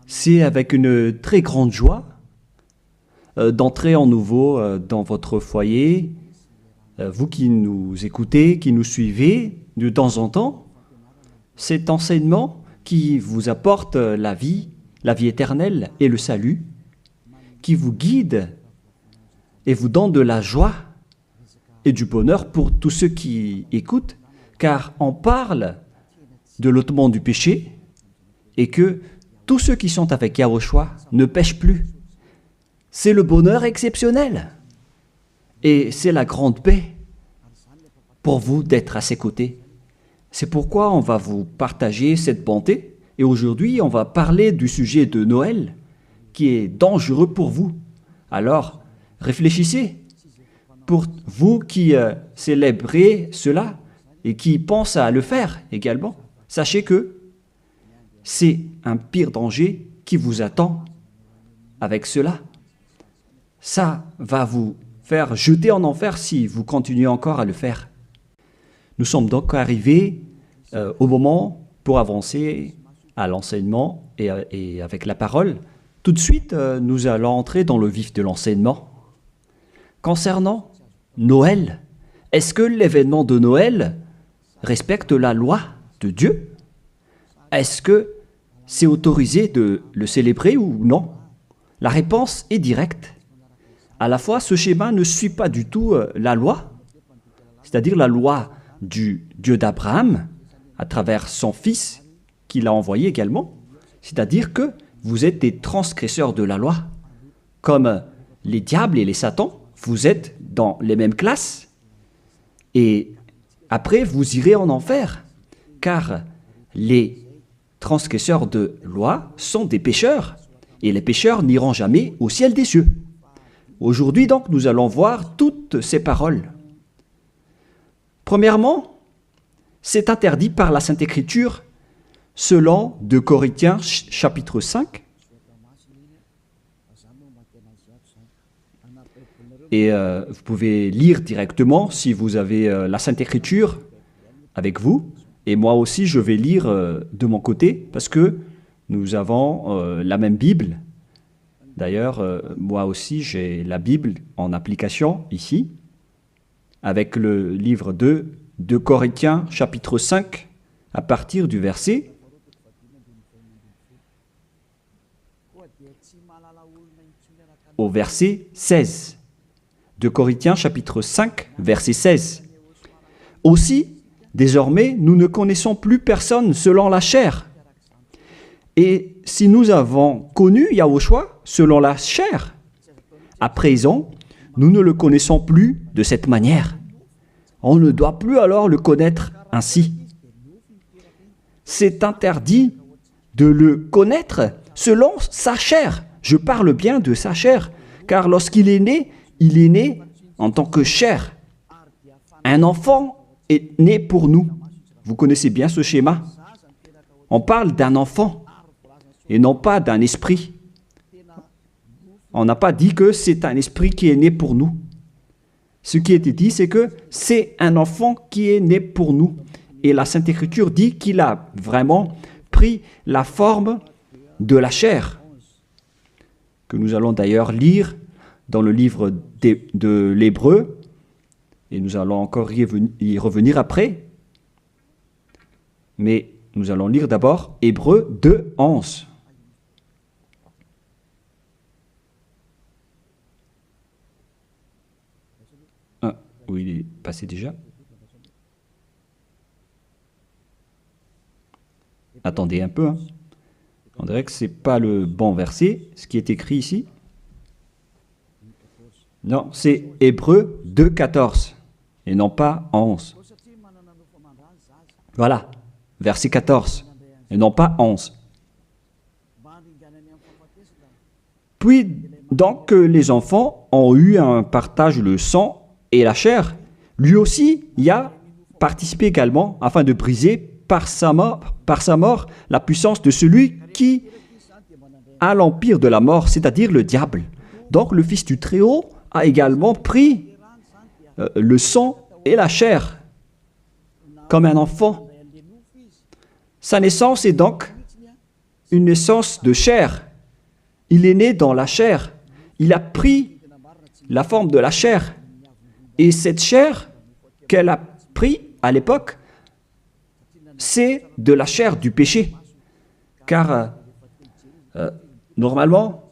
C'est avec une très grande joie d'entrer en nouveau dans votre foyer. Vous qui nous écoutez, qui nous suivez de temps en temps, cet enseignement qui vous apporte la vie éternelle et le salut, qui vous guide et vous donne de la joie et du bonheur pour tous ceux qui écoutent, car on parle de l'ôtement du péché et que tous ceux qui sont avec Yahushua ne pêchent plus. C'est le bonheur exceptionnel et c'est la grande paix pour vous d'être à ses côtés. C'est pourquoi on va vous partager cette bonté et aujourd'hui on va parler du sujet de Noël qui est dangereux pour vous. Alors réfléchissez. Pour vous qui célébrez cela et qui pensent à le faire également, sachez que c'est un pire danger qui vous attend avec cela. Ça va vous faire jeter en enfer si vous continuez encore à le faire. Nous sommes donc arrivés au moment pour avancer à l'enseignement et avec la parole. Tout de suite, nous allons entrer dans le vif de l'enseignement. Concernant Noël, est-ce que l'événement de Noël respecte la loi de Dieu? Est-ce que c'est autorisé de le célébrer ou non? La réponse est directe. À la fois, ce schéma ne suit pas du tout la loi, c'est-à-dire la loi du Dieu d'Abraham, à travers son fils qu'il a envoyé également. C'est-à-dire que vous êtes des transgresseurs de la loi. Comme les diables et les satans, vous êtes dans les mêmes classes. Et après, vous irez en enfer, car les transgresseurs de loi sont des pécheurs, et les pécheurs n'iront jamais au ciel des cieux. Aujourd'hui, donc, nous allons voir toutes ces paroles. Premièrement, c'est interdit par la Sainte Écriture, selon 2 Corinthiens chapitre 5. Et vous pouvez lire directement si vous avez la Sainte Écriture avec vous. Et moi aussi, je vais lire de mon côté parce que nous avons la même Bible. D'ailleurs, moi aussi, j'ai la Bible en application ici, avec le livre 2 Corinthiens, chapitre 5, à partir du verset au verset 16. 2 Corinthiens, chapitre 5, verset 16. Aussi, désormais, nous ne connaissons plus personne selon la chair. Et si nous avons connu Yahushua selon la chair, à présent, nous ne le connaissons plus de cette manière. On ne doit plus alors le connaître ainsi. C'est interdit de le connaître selon sa chair. Je parle bien de sa chair, car lorsqu'il est né, il est né en tant que chair. Un enfant est né pour nous. Vous connaissez bien ce schéma. On parle d'un enfant et non pas d'un esprit. On n'a pas dit que c'est un esprit qui est né pour nous. Ce qui a été dit, c'est que c'est un enfant qui est né pour nous. Et la Sainte Écriture dit qu'il a vraiment pris la forme de la chair, que nous allons d'ailleurs lire dans le livre de l'Hébreu, et nous allons encore y revenir après. Mais nous allons lire d'abord Hébreu 2, 11. Oui, il est passé déjà. Attendez un peu. On dirait que ce n'est pas le bon verset, ce qui est écrit ici. Non, c'est Hébreu 2, 14 et non pas 11. Voilà, verset 14 et non pas 11. Puis, donc, les enfants ont eu un partage le sang et la chair. Lui aussi y a participé également afin de briser par sa mort la puissance de celui qui a l'empire de la mort, c'est-à-dire le diable. Donc, le Fils du Très-Haut a également pris le sang et la chair comme un enfant. Sa naissance est donc une naissance de chair. Il est né dans la chair. Il a pris la forme de la chair. Et cette chair qu'elle a pris à l'époque, c'est de la chair du péché. Car normalement,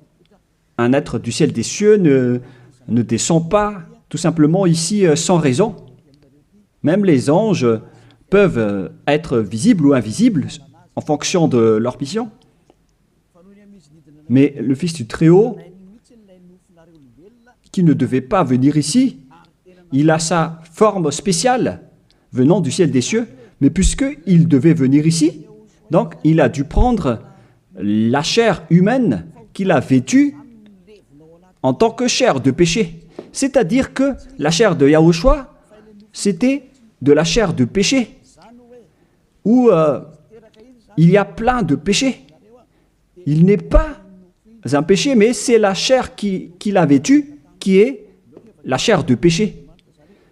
un être du ciel des cieux ne descend pas tout simplement ici sans raison. Même les anges peuvent être visibles ou invisibles en fonction de leur mission. Mais le Fils du Très-Haut, qui ne devait pas venir ici, il a sa forme spéciale venant du ciel des cieux, mais puisqu'il devait venir ici, donc il a dû prendre la chair humaine qu'il a vêtue en tant que chair de péché. C'est-à-dire que la chair de Yahushua, c'était de la chair de péché, où il y a plein de péchés. Il n'est pas un péché, mais c'est la chair qu'il a vêtue qui est la chair de péché.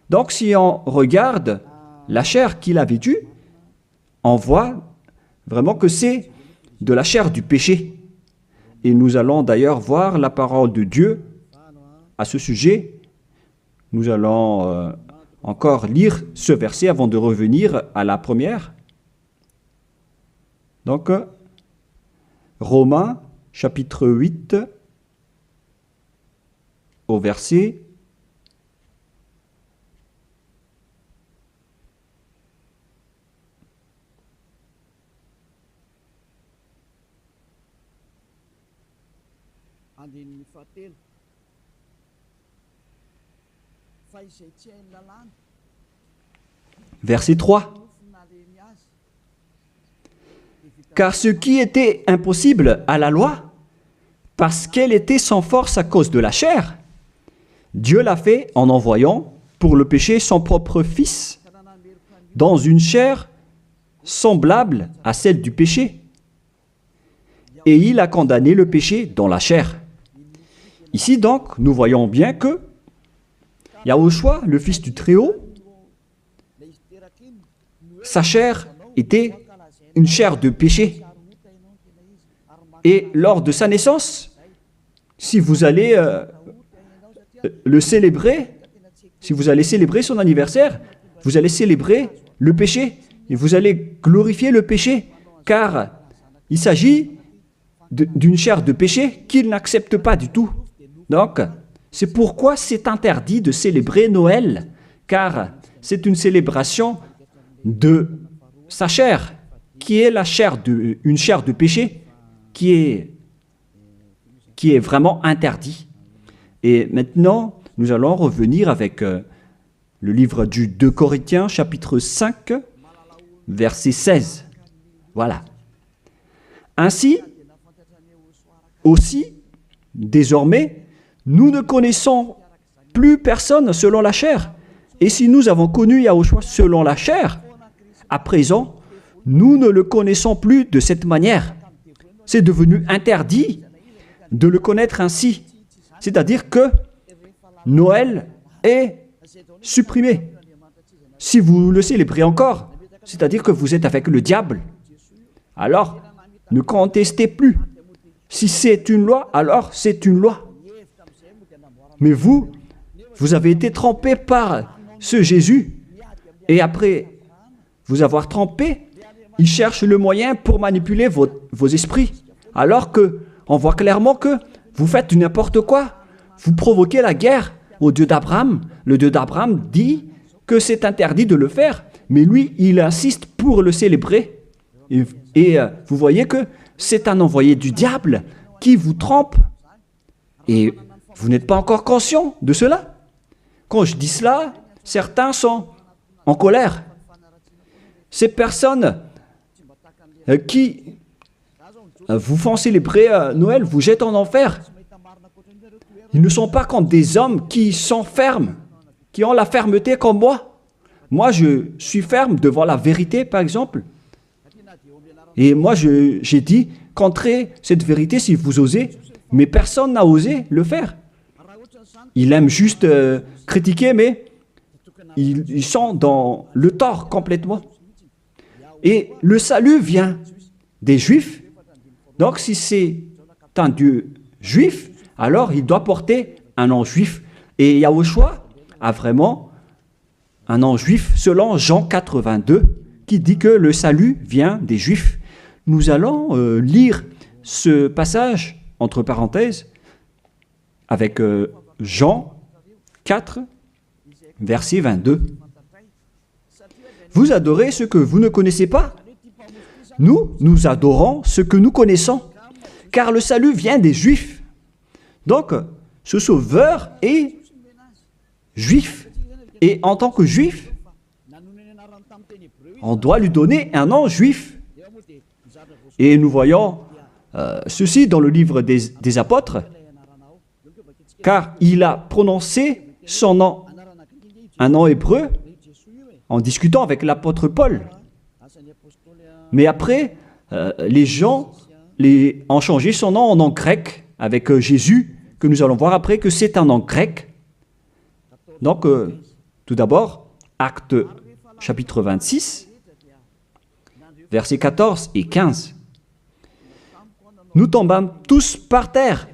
Donc si on regarde la chair qu'il a vêtue, on voit vraiment que c'est de la chair du péché. Et nous allons d'ailleurs voir la parole de Dieu à ce sujet. Nous allons encore lire ce verset avant de revenir à la première. Donc, Romains, chapitre 8, au verset 3. Car ce qui était impossible à la loi, parce qu'elle était sans force à cause de la chair, Dieu l'a fait en envoyant pour le péché son propre Fils, dans une chair semblable à celle du péché. Et il a condamné le péché dans la chair. Ici donc, nous voyons bien que Yahushua, le Fils du Très-Haut, sa chair était une chair de péché. Et lors de sa naissance, si vous allez le célébrer, si vous allez célébrer son anniversaire, vous allez célébrer le péché et vous allez glorifier le péché, car il s'agit d'une chair de péché qu'il n'accepte pas du tout. Donc, c'est pourquoi c'est interdit de célébrer Noël, car c'est une célébration de sa chair, qui est une chair de péché, qui est vraiment interdit. Et maintenant, nous allons revenir avec le livre du 2 Corinthiens, chapitre 5, verset 16. Voilà. Ainsi, aussi, désormais, nous ne connaissons plus personne selon la chair. Et si nous avons connu Yahushua selon la chair, à présent, nous ne le connaissons plus de cette manière. C'est devenu interdit de le connaître ainsi. C'est-à-dire que Noël est supprimé. Si vous le célébrez encore, c'est-à-dire que vous êtes avec le diable, alors ne contestez plus. Si c'est une loi, alors c'est une loi. Mais vous avez été trempé par ce Jésus. Et après vous avoir trempé, il cherche le moyen pour manipuler vos esprits. Alors qu'on voit clairement que vous faites n'importe quoi. Vous provoquez la guerre au Dieu d'Abraham. Le Dieu d'Abraham dit que c'est interdit de le faire. Mais lui, il insiste pour le célébrer. Et vous voyez que c'est un envoyé du diable qui vous trompe. Et vous n'êtes pas encore conscient de cela. Quand je dis cela, certains sont en colère. Ces personnes qui vous font célébrer Noël vous jettent en enfer. Ils ne sont pas comme des hommes qui sont fermes, qui ont la fermeté comme moi. Moi, je suis ferme devant la vérité, par exemple. Et moi, j'ai dit, contrez cette vérité si vous osez, mais personne n'a osé le faire. Ils aiment juste critiquer, mais ils sont dans le tort complètement. Et le salut vient des Juifs Donc si c'est un Dieu juif, alors il doit porter un nom juif. Et Yahushua a vraiment un nom juif selon Jean 82 qui dit que le salut vient des juifs. Nous allons lire ce passage entre parenthèses avec Jean 4, verset 22. Vous adorez ce que vous ne connaissez pas? Nous adorons ce que nous connaissons, car le salut vient des Juifs. Donc, ce Sauveur est juif. Et en tant que juif, on doit lui donner un nom juif. Et nous voyons ceci dans le livre des apôtres, car il a prononcé son nom, un nom hébreu, en discutant avec l'apôtre Paul. Mais après, les gens ont changé son nom en nom grec avec Jésus, que nous allons voir après que c'est un nom grec. Donc, tout d'abord, Actes chapitre 26, versets 14 et 15. Nous tombâmes tous par terre,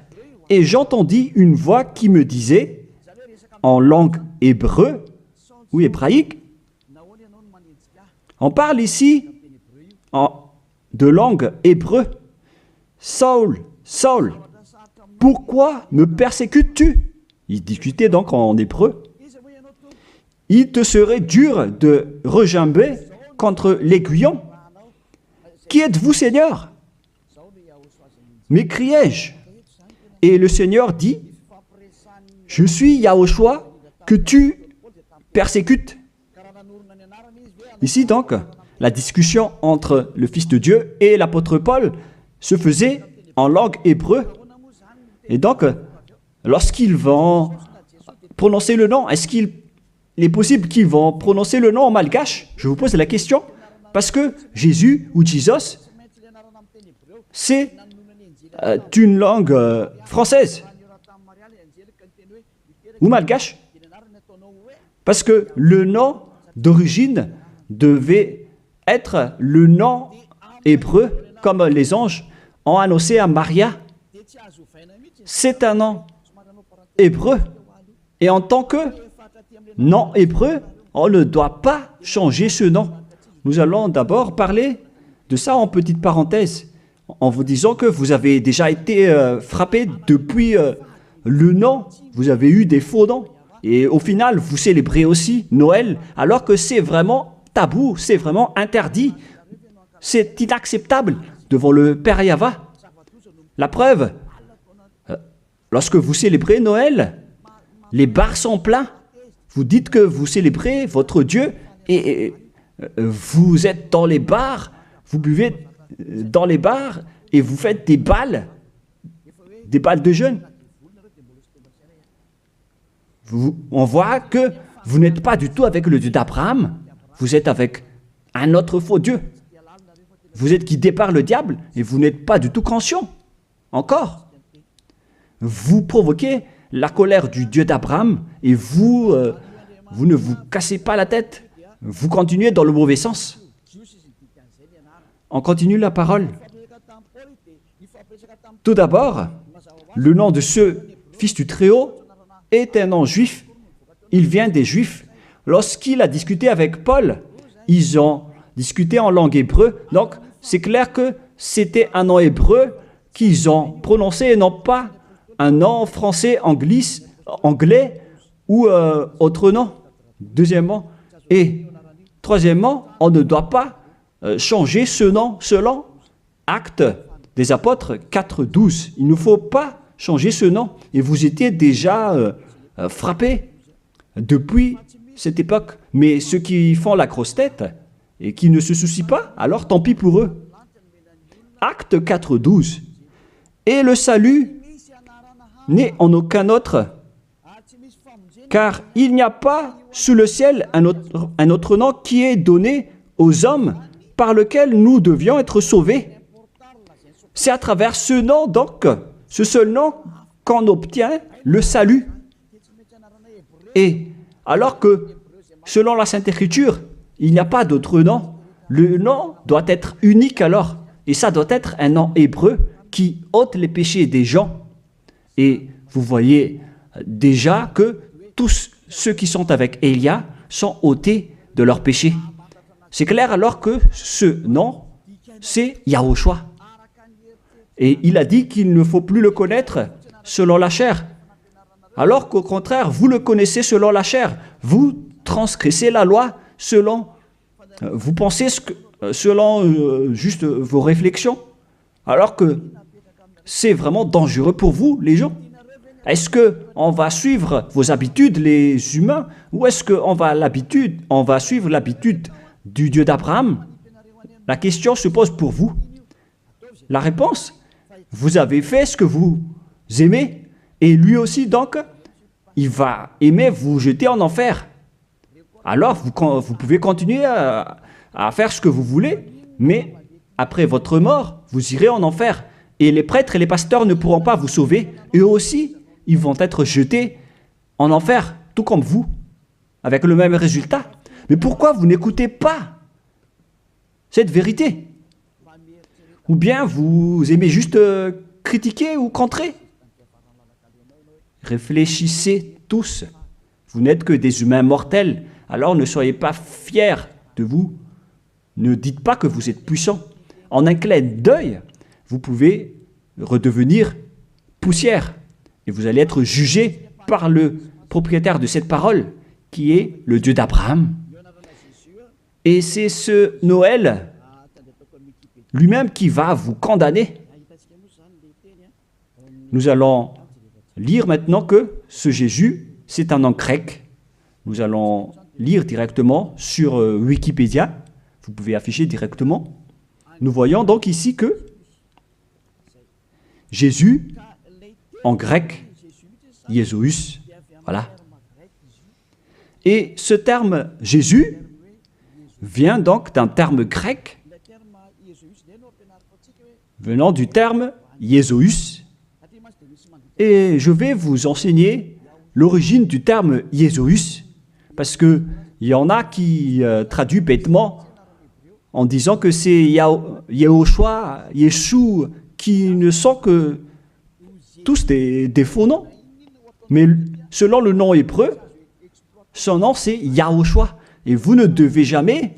et j'entendis une voix qui me disait, en langue hébreu ou hébraïque, on parle ici de langue hébreu. Saul, Saul, pourquoi me persécutes-tu? Il discutait donc en hébreu. Il te serait dur de regimber contre l'aiguillon. Qui êtes-vous, Seigneur? M'écriai-je. Et le Seigneur dit, je suis Yahushua que tu persécutes. Ici donc, la discussion entre le Fils de Dieu et l'apôtre Paul se faisait en langue hébreu. Et donc, lorsqu'ils vont prononcer le nom, est-ce qu'il est possible qu'ils vont prononcer le nom en malgache? Je vous pose la question. Parce que Jésus ou Jesus, c'est une langue française ou malgache. Parce que le nom d'origine devait être le nom hébreu, comme les anges ont annoncé à Maria. C'est un nom hébreu. Et en tant que nom hébreu, on ne doit pas changer ce nom. Nous allons d'abord parler de ça en petite parenthèse, en vous disant que vous avez déjà été frappé depuis le nom. Vous avez eu des faux noms. Et au final, vous célébrez aussi Noël, alors que c'est vraiment tabou, c'est vraiment interdit. C'est inacceptable devant le Père Yahva. La preuve, lorsque vous célébrez Noël, les bars sont pleins. Vous dites que vous célébrez votre Dieu et vous êtes dans les bars, vous buvez dans les bars et vous faites des balles de jeûne. On voit que vous n'êtes pas du tout avec le Dieu d'Abraham, vous êtes avec un autre faux Dieu. Vous êtes guidé par le diable et vous n'êtes pas du tout conscient. Encore. Vous provoquez la colère du Dieu d'Abraham et vous ne vous cassez pas la tête. Vous continuez dans le mauvais sens. On continue la parole. Tout d'abord, le nom de ce Fils du Très-Haut est un nom juif. Il vient des Juifs. Lorsqu'il a discuté avec Paul, ils ont discuté en langue hébreu. Donc, c'est clair que c'était un nom hébreu qu'ils ont prononcé et non pas un nom français, anglais ou autre nom. Deuxièmement. Et troisièmement, on ne doit pas changer ce nom selon Actes des Apôtres 4.12. Il ne faut pas changer ce nom. Et vous étiez déjà frappés depuis cette époque. Mais ceux qui font la grosse tête et qui ne se soucient pas, alors tant pis pour eux. Acte 4.12. Et le salut n'est en aucun autre, car il n'y a pas sous le ciel un autre nom qui est donné aux hommes par lequel nous devions être sauvés. C'est à travers ce nom, donc, ce seul nom, qu'on obtient le salut. Et alors que, selon la Sainte Écriture, il n'y a pas d'autre nom, le nom doit être unique alors. Et ça doit être un nom hébreu qui ôte les péchés des gens. Et vous voyez déjà que tous ceux qui sont avec Élia sont ôtés de leurs péchés. C'est clair alors que ce nom, c'est Yahushua. Et il a dit qu'il ne faut plus le connaître selon la chair. Alors qu'au contraire, vous le connaissez selon la chair. Vous transgressez la loi selon, vous pensez selon juste vos réflexions. Alors que c'est vraiment dangereux pour vous, les gens. Est-ce qu'on va suivre vos habitudes, les humains, ou est-ce qu'on va suivre l'habitude du Dieu d'Abraham? La question se pose pour vous. La réponse, vous avez fait ce que vous aimez, et lui aussi, donc, il va aimer vous jeter en enfer. Alors, vous pouvez continuer à faire ce que vous voulez, mais après votre mort, vous irez en enfer. Et les prêtres et les pasteurs ne pourront pas vous sauver. Eux aussi, ils vont être jetés en enfer, tout comme vous, avec le même résultat. Mais pourquoi vous n'écoutez pas cette vérité? Ou bien vous aimez juste critiquer ou contrer? Réfléchissez tous. Vous n'êtes que des humains mortels, alors ne soyez pas fiers de vous. Ne dites pas que vous êtes puissants. En un clin d'œil, vous pouvez redevenir poussière. Et vous allez être jugé par le propriétaire de cette parole, qui est le Dieu d'Abraham. Et c'est ce Noël lui-même qui va vous condamner. Nous allons lire maintenant que ce Jésus, c'est un nom grec. Nous allons lire directement sur Wikipédia. Vous pouvez afficher directement. Nous voyons donc ici que Jésus, en grec, Jésus, voilà. Et ce terme Jésus vient donc d'un terme grec venant du terme Jésus. Et je vais vous enseigner l'origine du terme Jésus, parce qu'il y en a qui traduisent bêtement en disant que c'est Yahushua, Yeshua, qui ne sont que tous des faux noms. Mais selon le nom hébreu, son nom c'est Yahushua. Et vous ne devez jamais,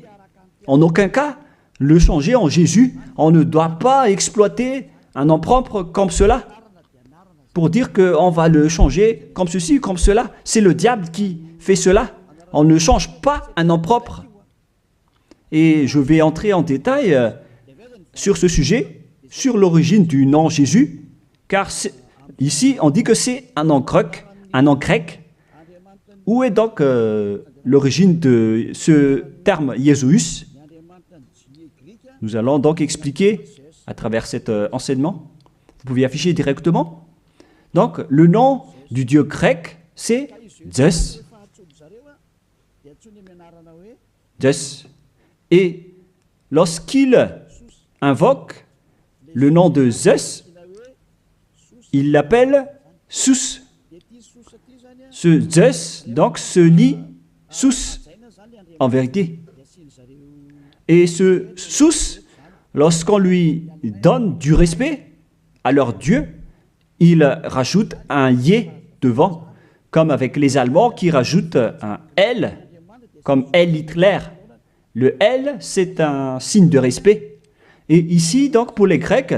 en aucun cas, le changer en Jésus. On ne doit pas exploiter un nom propre comme cela pour dire qu'on va le changer comme ceci, comme cela. C'est le diable qui fait cela. On ne change pas un nom propre. Et je vais entrer en détail sur ce sujet, sur l'origine du nom Jésus, car ici on dit que c'est un nom grec. Où est donc l'origine de ce terme Jésus? Nous allons donc expliquer à travers cet enseignement. Vous pouvez afficher directement. Donc, le nom du Dieu grec, c'est Zeus. Zeus. Et lorsqu'il invoque le nom de Zeus, il l'appelle Sus. Ce Zeus, donc, se lit Sus, en vérité. Et ce Sus, lorsqu'on lui donne du respect à leur Dieu, il rajoute un Yé devant, comme avec les Allemands qui rajoutent un L, comme L Hitler. Le L, c'est un signe de respect. Et ici, donc, pour les Grecs,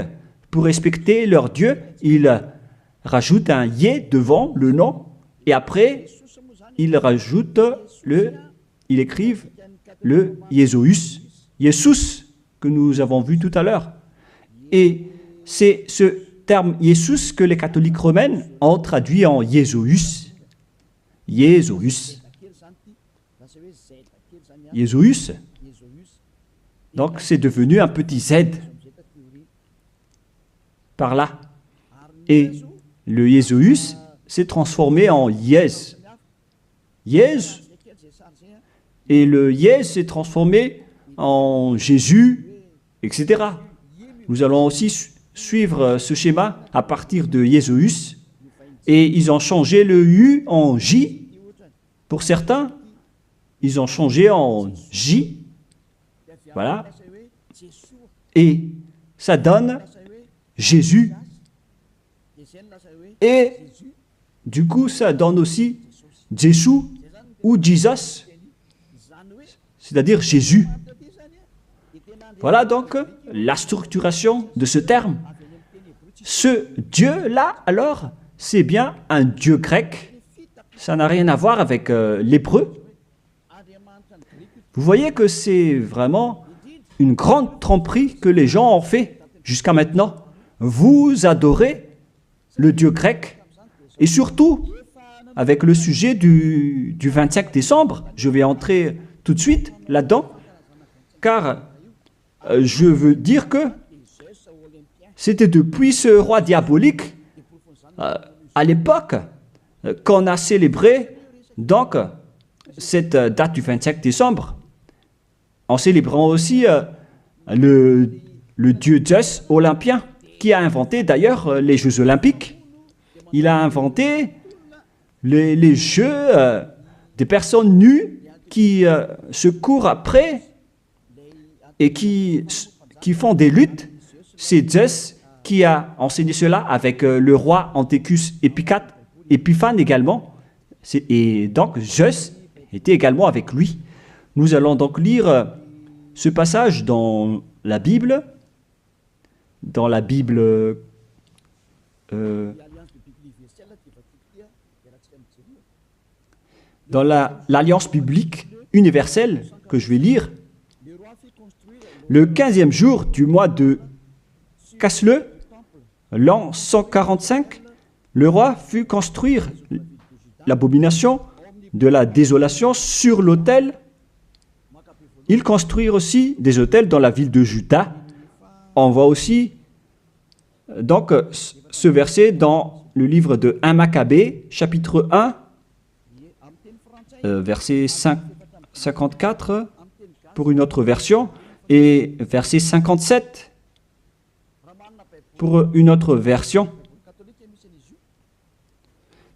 pour respecter leur Dieu, ils rajoutent un Yé devant le nom, et après, ils écrivent le Jésus, Jésus, que nous avons vu tout à l'heure. Et c'est ce terme Jésus que les catholiques romains ont traduit en Jésus. Jésus. Jésus. Donc c'est devenu un petit Z par là. Et le Jésus s'est transformé en Yes. Yes. Et le Yes s'est transformé en Jésus, etc. Nous allons aussi suivre ce schéma à partir de Jésus. Et ils ont changé le U en J. Pour certains, ils ont changé en J. Voilà. Et ça donne Jésus. Et du coup, ça donne aussi Jésus ou Jesus, c'est-à-dire Jésus. Voilà donc la structuration de ce terme. Ce Dieu-là, alors, c'est bien un Dieu grec. Ça n'a rien à voir avec l'hébreu. Vous voyez que c'est vraiment une grande tromperie que les gens ont fait jusqu'à maintenant. Vous adorez le Dieu grec. Et surtout, avec le sujet du 25 décembre, je vais entrer tout de suite là-dedans, car je veux dire que c'était depuis ce roi diabolique, à l'époque, qu'on a célébré donc cette date du 25 décembre, en célébrant aussi le dieu Zeus olympien, qui a inventé d'ailleurs les Jeux olympiques. Il a inventé les jeux des personnes nues qui se courent après et qui font des luttes. C'est Zeus qui a enseigné cela avec le roi Antiochus Épiphane également. Et donc Zeus était également avec lui. Nous allons donc lire ce passage dans la Bible, dans l'Alliance biblique universelle que je vais lire. Le 15e jour du mois de Casleu, l'an 145, le roi fit construire l'abomination de la désolation sur l'autel. Il construit aussi des autels dans la ville de Juda. On voit aussi donc ce verset dans le livre de 1 Maccabée, chapitre 1, verset 54 pour une autre version, et verset 57 pour une autre version.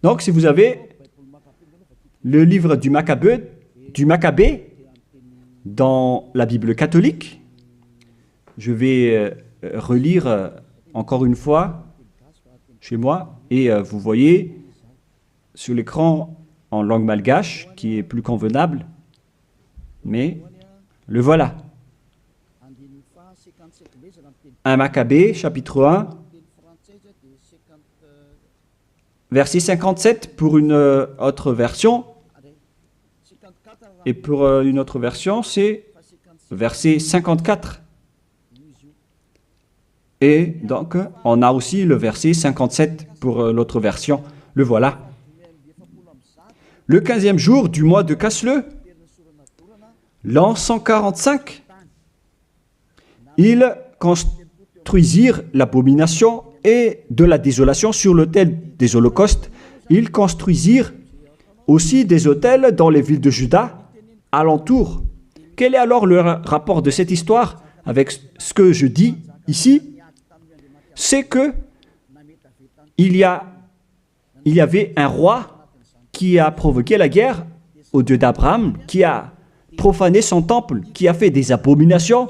Donc, si vous avez le livre du Maccabée dans la Bible catholique, je vais relire encore une fois chez moi, et vous voyez sur l'écran en langue malgache, qui est plus convenable, mais le voilà. 1 Maccabée, chapitre 1, verset 57 pour une autre version, et pour une autre version, c'est verset 54. Et donc, on a aussi le verset 57 pour l'autre version. Le voilà. Le 15e jour du mois de Casleu, l'an 145, ils construisirent l'abomination et de la désolation sur l'autel des holocaustes. Ils construisirent aussi des autels dans les villes de Juda, alentour. Quel est alors le rapport de cette histoire avec ce que je dis ici? C'est que il y avait un roi qui a provoqué la guerre au Dieu d'Abraham, qui a profané son temple, qui a fait des abominations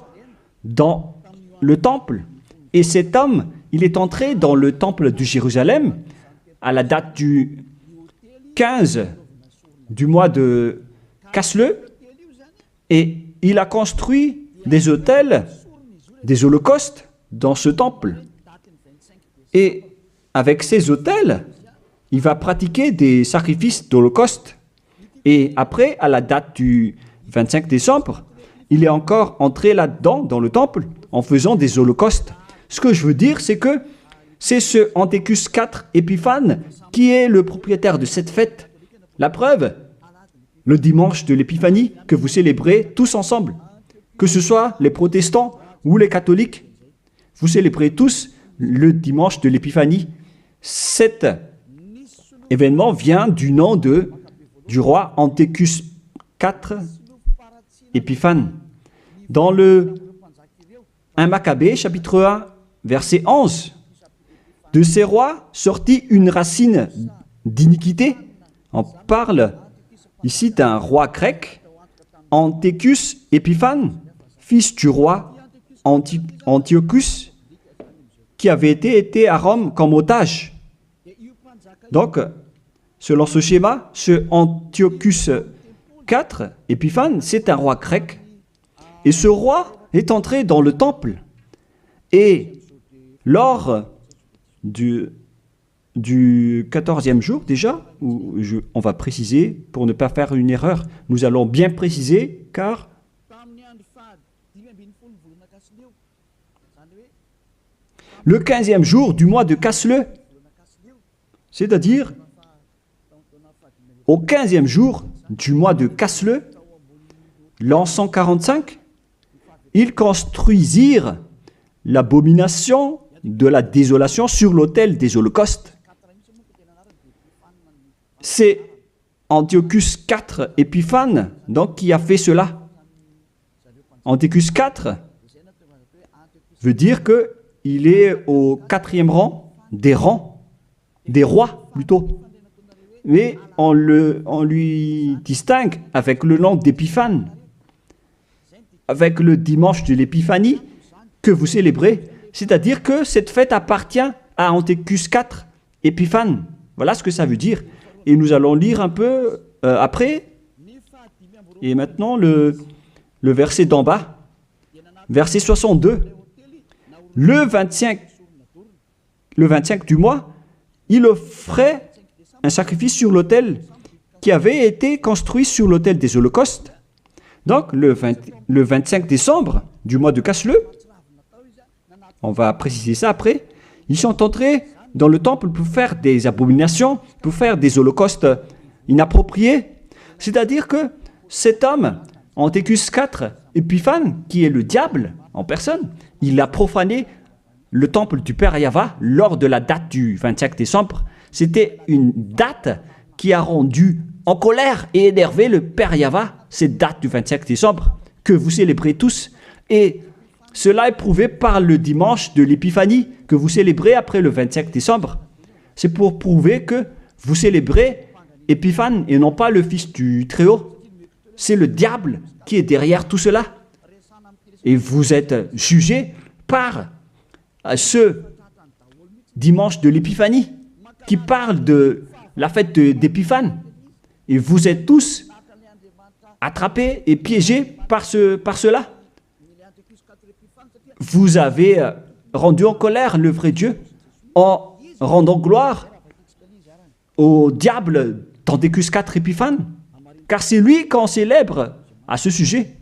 dans le temple. Et cet homme, il est entré dans le temple de Jérusalem à la date du 15 du mois de Casleu, et il a construit des autels, des holocaustes dans ce temple. Et avec ces autels, il va pratiquer des sacrifices d'holocauste. Et après, à la date du 25 décembre, il est encore entré là-dedans, dans le temple, en faisant des holocaustes. Ce que je veux dire, c'est que c'est ce Antiochus IV Épiphane qui est le propriétaire de cette fête. La preuve, le dimanche de l'Épiphanie que vous célébrez tous ensemble, que ce soit les protestants ou les catholiques, vous célébrez tous le dimanche de l'Épiphanie. Cet événement vient du nom du roi Antiochus IV Épiphane. Dans le 1 Maccabée, chapitre 1, verset 11, de ces rois sortit une racine d'iniquité. On parle ici d'un roi grec, Antiochus Épiphane, fils du roi Antiochus, qui avait été à Rome comme otage. Donc, selon ce schéma, ce Antiochus IV, Épiphane, c'est un roi grec. Et ce roi est entré dans le temple. Et lors du 14e jour déjà, où on va préciser, pour ne pas faire une erreur, nous allons bien préciser, car le 15e jour du mois de Casleu, c'est-à-dire au 15e jour du mois de Casleu, l'an 145, ils construisirent l'abomination de la désolation sur l'autel des holocaustes. C'est Antiochus IV Épiphane donc, qui a fait cela. Antiochus IV veut dire qu'il est au 4e rang, des rois plutôt. Mais on lui distingue avec le nom d'Épiphane, avec le dimanche de l'Épiphanie que vous célébrez. C'est-à-dire que cette fête appartient à Antiochus IV Épiphane. Voilà ce que ça veut dire. Et nous allons lire un peu après. Et maintenant, le verset d'en bas, verset 62. Le 25 du mois, il offrait un sacrifice sur l'autel qui avait été construit sur l'autel des holocaustes. Donc, le 25 décembre du mois de Casleu, on va préciser ça après, ils sont entrés dans le temple pour faire des abominations, pour faire des holocaustes inappropriés. C'est-à-dire que cet homme, Antiochus IV Épiphane, qui est le diable en personne, il a profané le temple du Père Yahva lors de la date du 25 décembre. C'était une date qui a rendu en colère et énervé le Père Yahva, cette date du 25 décembre que vous célébrez tous. Et cela est prouvé par le dimanche de l'Épiphanie que vous célébrez après le 25 décembre. C'est pour prouver que vous célébrez Épiphane et non pas le Fils du Très-Haut. C'est le diable qui est derrière tout cela. Et vous êtes jugés par ce dimanche de l'Épiphanie qui parle de la fête d'Épiphane. Et vous êtes tous attrapés et piégés par cela. Vous avez rendu en colère le vrai Dieu en rendant gloire au diable d'Antiochus IV Épiphane, car c'est lui qu'on célèbre à ce sujet.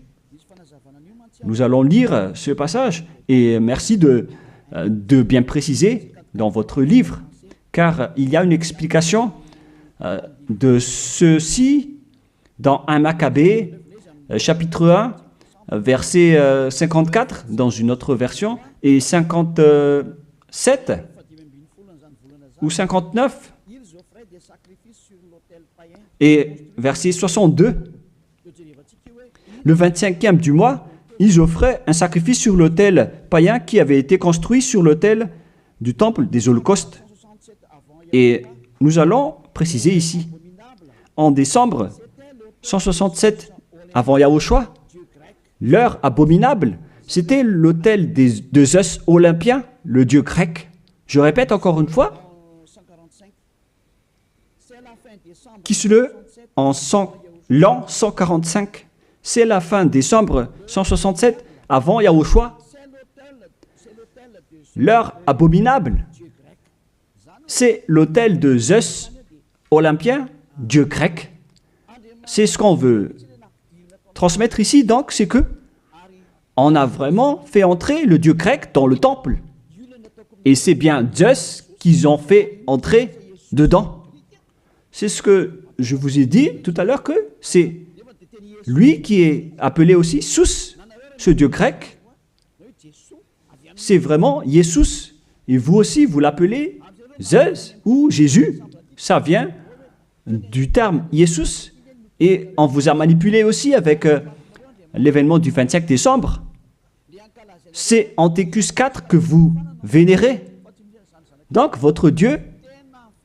Nous allons lire ce passage et merci de bien préciser dans votre livre, car il y a une explication de ceci dans 1 Maccabée, chapitre 1, verset 54 dans une autre version, et 57 ou 59, et verset 62. Le 25e du mois, ils offraient un sacrifice sur l'autel païen qui avait été construit sur l'autel du temple des holocaustes. Et nous allons préciser ici, en décembre 167 avant Yahushua, l'heure abominable, c'était l'autel de Zeus olympien, le dieu grec. Je répète encore une fois, Kislev en l'an 145, c'est la fin décembre 167 avant Yahushua. L'heure abominable, c'est l'autel de Zeus olympien, dieu grec. C'est ce qu'on veut transmettre ici, donc, c'est que on a vraiment fait entrer le dieu grec dans le temple. Et c'est bien Zeus qu'ils ont fait entrer dedans. C'est ce que je vous ai dit tout à l'heure, que c'est lui qui est appelé aussi Sus, ce dieu grec. C'est vraiment Jesus. Et vous aussi, vous l'appelez Zeus ou Jésus. Ça vient du terme Jesus. Et on vous a manipulé aussi avec l'événement du 25 décembre. C'est Antiochus IV que vous vénérez. Donc, votre Dieu,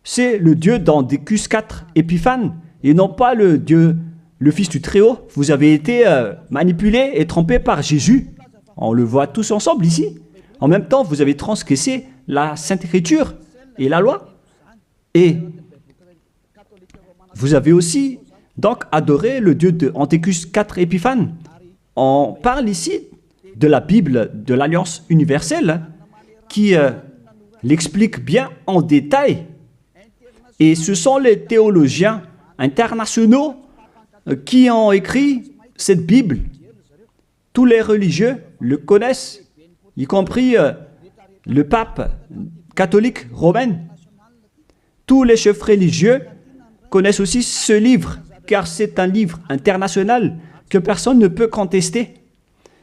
c'est le Dieu d'Antiochus IV Épiphane, et non pas le Dieu, le Fils du Très-Haut. Vous avez été manipulé et trompé par Jésus. On le voit tous ensemble ici. En même temps, vous avez transgressé la Sainte Écriture et la loi. Et vous avez aussi donc adoré le Dieu de Antiochus IV Épiphane. On parle ici de la Bible de l'Alliance universelle qui l'explique bien en détail. Et ce sont les théologiens internationaux qui ont écrit cette Bible. Tous les religieux le connaissent, y compris le pape catholique romain. Tous les chefs religieux connaissent aussi ce livre, car c'est un livre international que personne ne peut contester.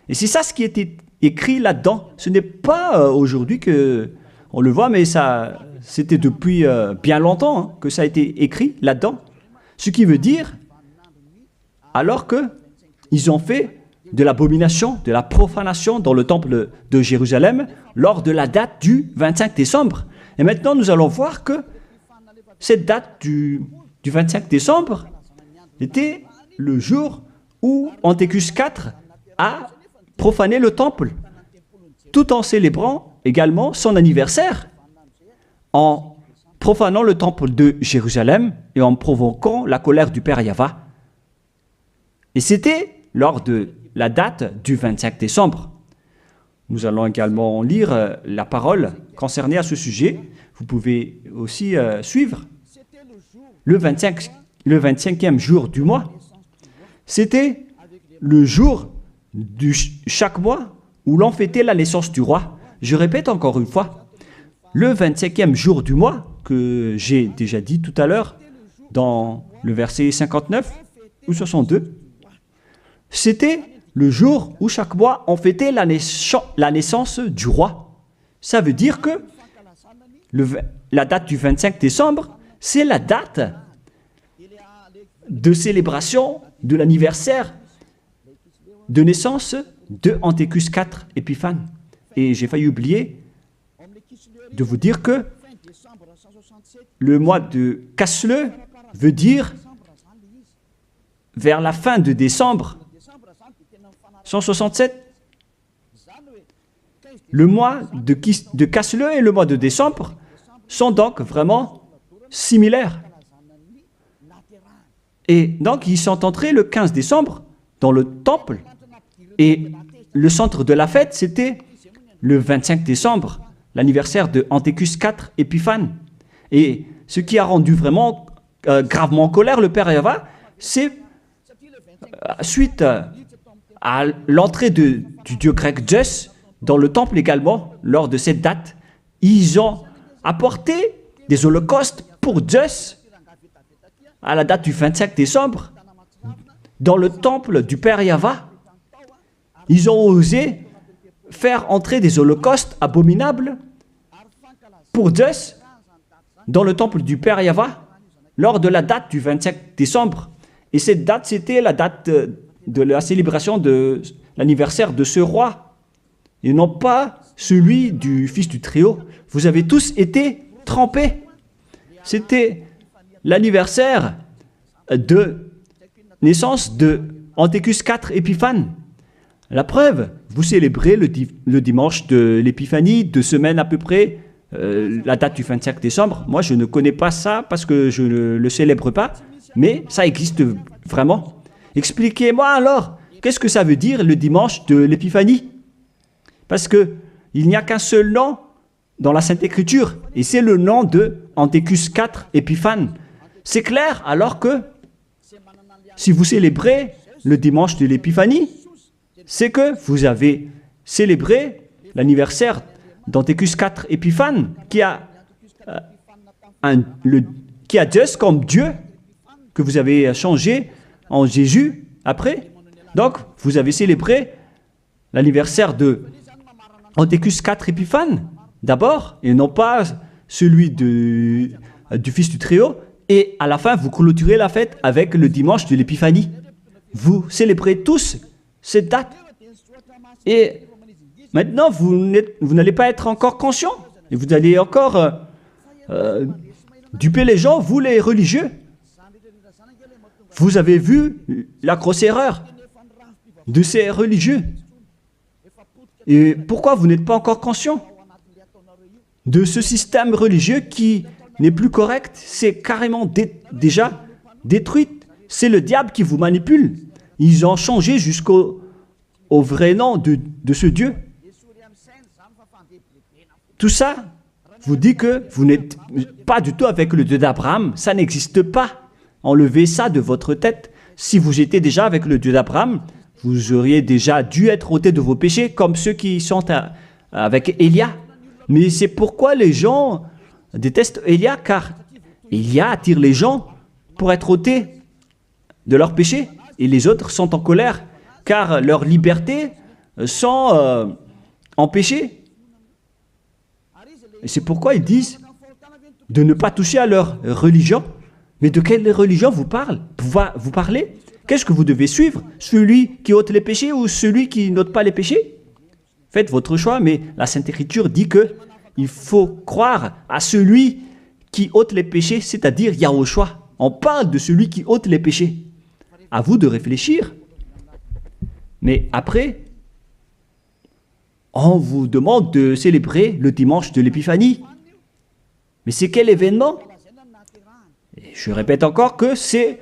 Et c'est ça ce qui était écrit là-dedans. Ce n'est pas aujourd'hui qu'on le voit, mais c'était depuis bien longtemps que ça a été écrit là-dedans. Ce qui veut dire, alors qu'ils ont fait de l'abomination, de la profanation dans le temple de Jérusalem lors de la date du 25 décembre. Et maintenant, nous allons voir que cette date du 25 décembre était le jour où Antiochus IV a profané le temple, tout en célébrant également son anniversaire, en profanant le temple de Jérusalem et en provoquant la colère du Père Yahva. Et c'était lors de la date du 25 décembre. Nous allons également lire la parole concernée à ce sujet. Vous pouvez aussi suivre. Le 25e jour du mois, c'était le jour de chaque mois où l'on fêtait la naissance du roi. Je répète encore une fois, le 25e jour du mois, que j'ai déjà dit tout à l'heure, dans le verset 59 ou 62, c'était le jour où chaque mois on fêtait la naissance du roi. Ça veut dire que la date du 25 décembre, c'est la date de célébration de l'anniversaire de naissance de Antiochus IV Épiphane. Et j'ai failli oublier de vous dire que le mois de Casle veut dire vers la fin de décembre 167. Le mois de Casle et le mois de décembre sont donc vraiment similaires. Et donc, ils sont entrés le 15 décembre dans le temple. Et le centre de la fête, c'était le 25 décembre, l'anniversaire de Antiochus IV Épiphane. Et ce qui a rendu vraiment gravement en colère le Père Yahva, c'est suite à l'entrée du dieu grec Zeus dans le temple également, lors de cette date, ils ont apporté des holocaustes pour Zeus à la date du 25 décembre dans le temple du Père Yahva. Ils ont osé faire entrer des holocaustes abominables pour Zeus dans le temple du Père Yahva lors de la date du 25 décembre. Et cette date, c'était la date de la célébration de l'anniversaire de ce roi, et non pas celui du fils du Très-Haut. Vous avez tous été trempés. C'était l'anniversaire de naissance de Antiochus IV Épiphane. La preuve, vous célébrez le dimanche de l'Épiphanie, 2 semaines à peu près, la date du 25 décembre. Moi, je ne connais pas ça parce que je ne le célèbre pas, mais ça existe vraiment. Expliquez-moi alors, qu'est-ce que ça veut dire le dimanche de l'Épiphanie? Parce qu'il n'y a qu'un seul nom dans la Sainte Écriture, et c'est le nom de Antiochus IV Épiphane. C'est clair alors que si vous célébrez le dimanche de l'Épiphanie, c'est que vous avez célébré l'anniversaire d'Antiochus IV Épiphane, qui a Zeus comme Dieu, que vous avez changé en Jésus après. Donc, vous avez célébré l'anniversaire de Antiochus IV Épiphane d'abord, et non pas celui du Fils du Très-Haut. Et à la fin, vous clôturez la fête avec le dimanche de l'Épiphanie. Vous célébrez tous cette date. Et maintenant, vous n'allez pas être encore conscient. Et vous allez encore duper les gens, vous les religieux. Vous avez vu la grosse erreur de ces religieux. Et pourquoi vous n'êtes pas encore conscient? de ce système religieux qui n'est plus correct. C'est carrément déjà détruit. C'est le diable qui vous manipule. Ils ont changé jusqu'au vrai nom de ce Dieu. Tout ça vous dit que vous n'êtes pas du tout avec le Dieu d'Abraham. Ça n'existe pas. Enlevez ça de votre tête. Si vous étiez déjà avec le Dieu d'Abraham, vous auriez déjà dû être ôté de vos péchés, comme ceux qui sont avec Élia. Mais c'est pourquoi les gens détestent Élia, car Élia attire les gens pour être ôtés de leurs péchés. Et les autres sont en colère, car leur liberté sont empêchées. Et c'est pourquoi ils disent de ne pas toucher à leur religion. Mais de quelle religion vous parlez? Qu'est-ce que vous devez suivre? Celui qui ôte les péchés ou celui qui n'ôte pas les péchés? Faites votre choix, mais la Sainte Écriture dit que il faut croire à celui qui ôte les péchés, c'est-à-dire Yahushua. On parle de celui qui ôte les péchés. À vous de réfléchir. Mais après, on vous demande de célébrer le dimanche de l'Épiphanie. Mais c'est quel événement? Et je répète encore que c'est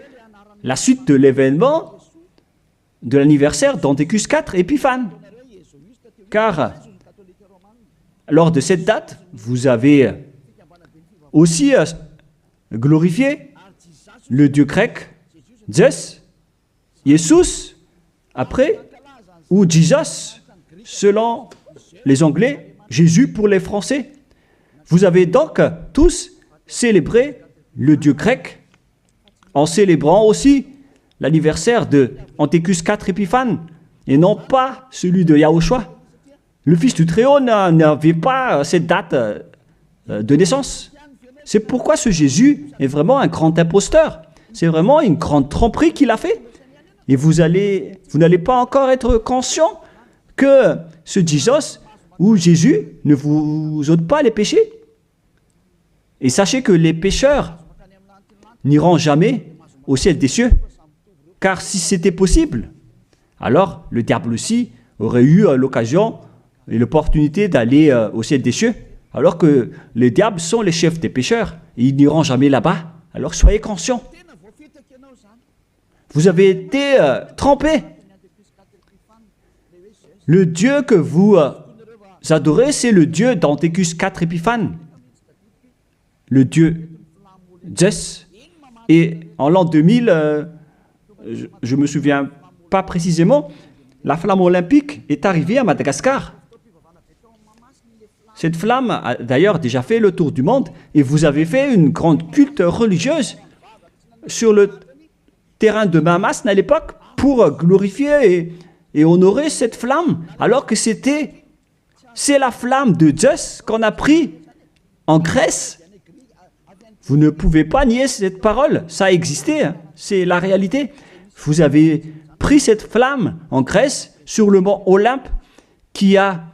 la suite de l'événement de l'anniversaire d'Antiochus IV Épiphane. Car lors de cette date, vous avez aussi glorifié le dieu grec Zeus, Jesus, après, ou Jesus, selon les Anglais, Jésus pour les Français. Vous avez donc tous célébré le dieu grec en célébrant aussi l'anniversaire de Antiochus IV Épiphane et non pas celui de Yahushua. Le Fils du Très-Haut n'avait pas cette date de naissance. C'est pourquoi ce Jésus est vraiment un grand imposteur. C'est vraiment une grande tromperie qu'il a fait. Et vous n'allez pas encore être conscient que ce Jesus ou Jésus ne vous ôte pas les péchés. Et sachez que les pécheurs n'iront jamais au ciel des cieux. Car si c'était possible, alors le diable aussi aurait eu l'occasion et l'opportunité d'aller au ciel des cieux. Alors que les diables sont les chefs des pécheurs et ils n'iront jamais là-bas. Alors soyez conscients. Vous avez été trompés. Le Dieu que vous adorez, c'est le Dieu d'Antiochus IV Épiphane. Le Dieu Zeus. Et en l'an 2000, je ne me souviens pas précisément, la flamme olympique est arrivée à Madagascar. Cette flamme a d'ailleurs déjà fait le tour du monde et vous avez fait une grande culte religieuse sur le terrain de Mahamasne à l'époque pour glorifier et honorer cette flamme, alors que c'est la flamme de Zeus qu'on a pris en Grèce. Vous ne pouvez pas nier cette parole, ça a existé, hein. C'est la réalité. Vous avez pris cette flamme en Grèce sur le mont Olympe qui a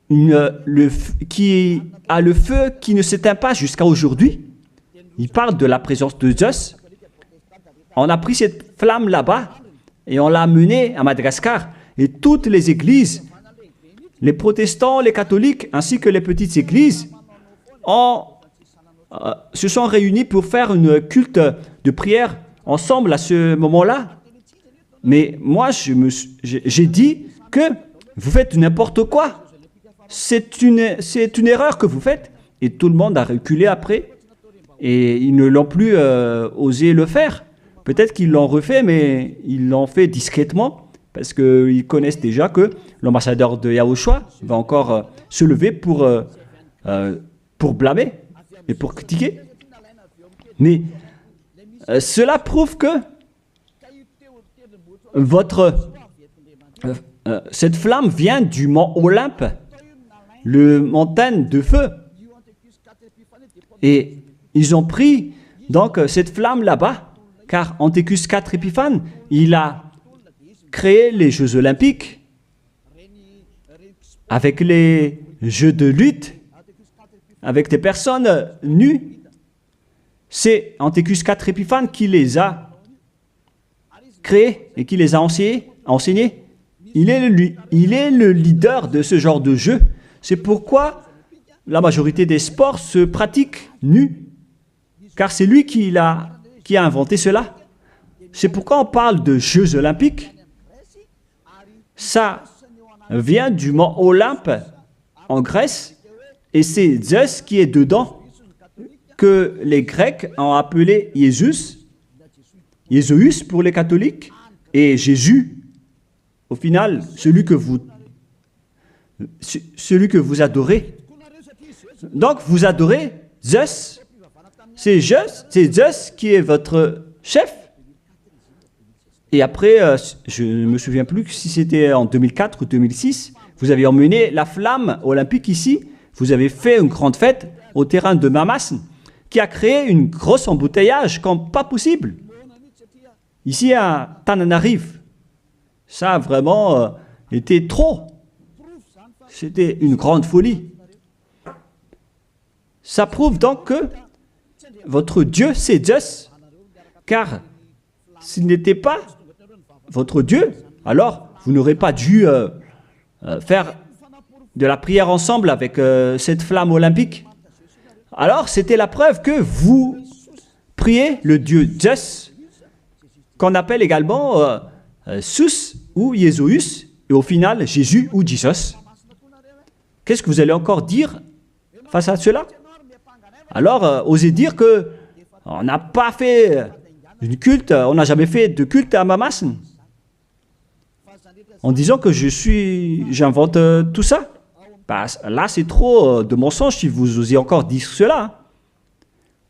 le feu qui ne s'éteint pas jusqu'à aujourd'hui. Il parle de la présence de Zeus. On a pris cette flamme là-bas et on l'a amenée à Madagascar. Et toutes les églises, les protestants, les catholiques, ainsi que les petites églises, se sont réunis pour faire une culte de prière ensemble à ce moment-là. Mais moi, j'ai dit que vous faites n'importe quoi. C'est une erreur que vous faites. Et tout le monde a reculé après. Et ils ne l'ont plus osé le faire. Peut-être qu'ils l'ont refait, mais ils l'ont fait discrètement. Parce qu'ils connaissent déjà que l'ambassadeur de Yahushua va encore se lever pour blâmer et pour critiquer. Mais cela prouve que cette flamme vient du mont Olympe, le montagne de feu. Et ils ont pris donc cette flamme là-bas, car Antiochus IV Épiphane, il a créé les Jeux Olympiques avec les jeux de lutte, avec des personnes nues. C'est Antiochus IV Épiphane qui les a créés et qui les a enseignés. Il est le leader de ce genre de jeu. C'est pourquoi la majorité des sports se pratiquent nus, car c'est lui qui a inventé cela. C'est pourquoi on parle de Jeux olympiques. Ça vient du mont Olympe en Grèce, et c'est Zeus qui est dedans, que les Grecs ont appelé Jésus, Jésus pour les catholiques, et Jésus, au final, celui que vous adorez. Donc, vous adorez Zeus. C'est Zeus qui est votre chef. Et après, je ne me souviens plus si c'était en 2004 ou 2006, vous avez emmené la flamme olympique ici. Vous avez fait une grande fête au terrain de Mamas, qui a créé une grosse embouteillage comme pas possible. Ici à Tananarive, ça a vraiment été trop. C'était une grande folie. Ça prouve donc que votre Dieu, c'est Zeus. Car s'il n'était pas votre Dieu, alors vous n'aurez pas dû faire de la prière ensemble avec cette flamme olympique. Alors c'était la preuve que vous priez le Dieu Zeus, qu'on appelle également Sus ou Jésus, et au final Jésus ou Jesus. Qu'est-ce que vous allez encore dire face à cela? Alors, osez dire que on n'a pas fait une culte, on n'a jamais fait de culte à Mamas, en disant que j'invente tout ça. Bah, là, c'est trop de mensonges si vous osez encore dire cela.